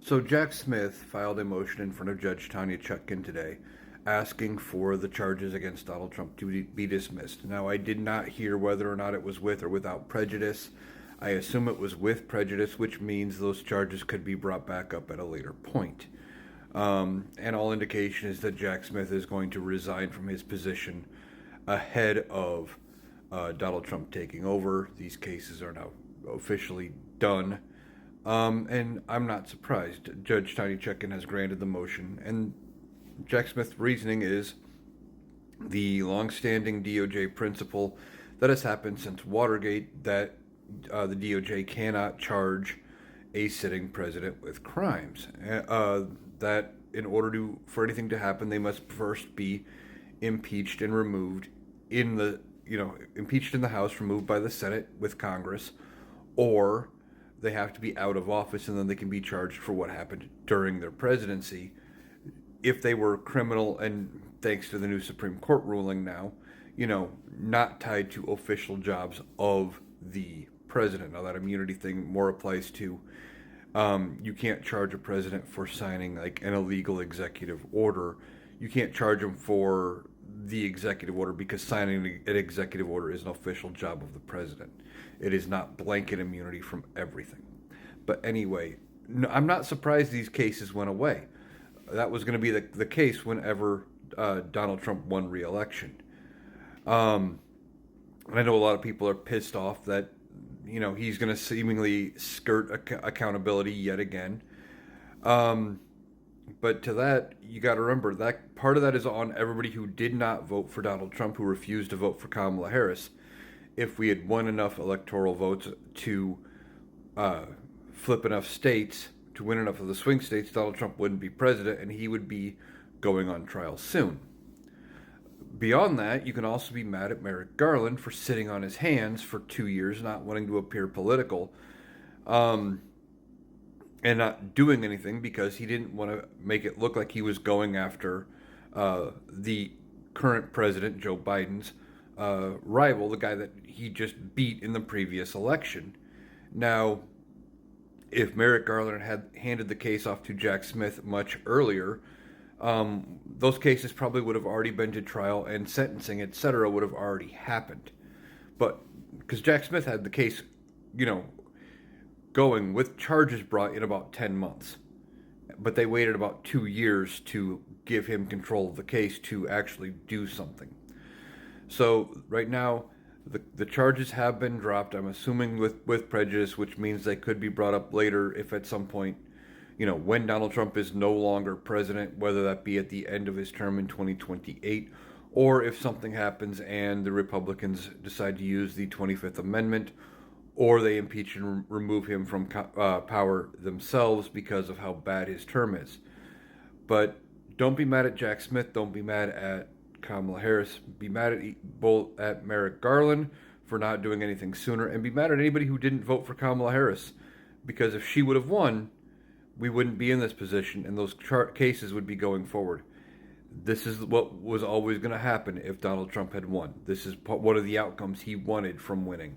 So Jack Smith filed a motion in front of Judge Tanya Chutkan today asking for the charges against Donald Trump to be dismissed. Now, I did not hear whether or not it was with or without prejudice. I assume it was with prejudice, which means those charges could be brought back up at a later point. And all indication is that Jack Smith is going to resign from his position ahead of Donald Trump taking over. These cases are now officially done. And I'm not surprised. Judge Tiny Chutkan has granted the motion, and Jack Smith's reasoning is the longstanding DOJ principle that has happened since Watergate that the DOJ cannot charge a sitting president with crimes. That in order for anything to happen, they must first be impeached and removed impeached in the House, removed by the Senate with Congress, or they have to be out of office, and then they can be charged for what happened during their presidency. If they were criminal, and thanks to the new Supreme Court ruling now, not tied to official jobs of the president. Now that immunity thing more applies to you can't charge a president for signing like an illegal executive order. You can't charge him for the executive order because signing an executive order is an official job of the president. It is not blanket immunity from everything. But anyway, no, I'm not surprised these cases went away. That was going to be the case whenever Donald Trump won re-election. And I know a lot of people are pissed off that he's going to seemingly skirt accountability yet again. But to that, you got to remember that part of that is on everybody who did not vote for Donald Trump, who refused to vote for Kamala Harris. If we had won enough electoral votes to flip enough states, to win enough of the swing states, Donald Trump wouldn't be president, and he would be going on trial soon. Beyond that, you can also be mad at Merrick Garland for sitting on his hands for 2 years, not wanting to appear political, and not doing anything because he didn't want to make it look like he was going after the current president, Joe Biden's rival, the guy that he just beat in the previous election. Now, if Merrick Garland had handed the case off to Jack Smith much earlier, those cases probably would have already been to trial and sentencing, etc., would have already happened. But because Jack Smith had the case, going with charges brought in about 10 months. But they waited about 2 years to give him control of the case to actually do something. So right now, the charges have been dropped, I'm assuming with prejudice, which means they could be brought up later if at some point, when Donald Trump is no longer president, whether that be at the end of his term in 2028, or if something happens and the Republicans decide to use the 25th Amendment, or they impeach and remove him from power themselves because of how bad his term is. But don't be mad at Jack Smith. Don't be mad at Kamala Harris. Be mad at Merrick Garland for not doing anything sooner, and be mad at anybody who didn't vote for Kamala Harris, because if she would have won, we wouldn't be in this position, and those cases would be going forward. This is what was always going to happen if Donald Trump had won. This is one of the outcomes he wanted from winning.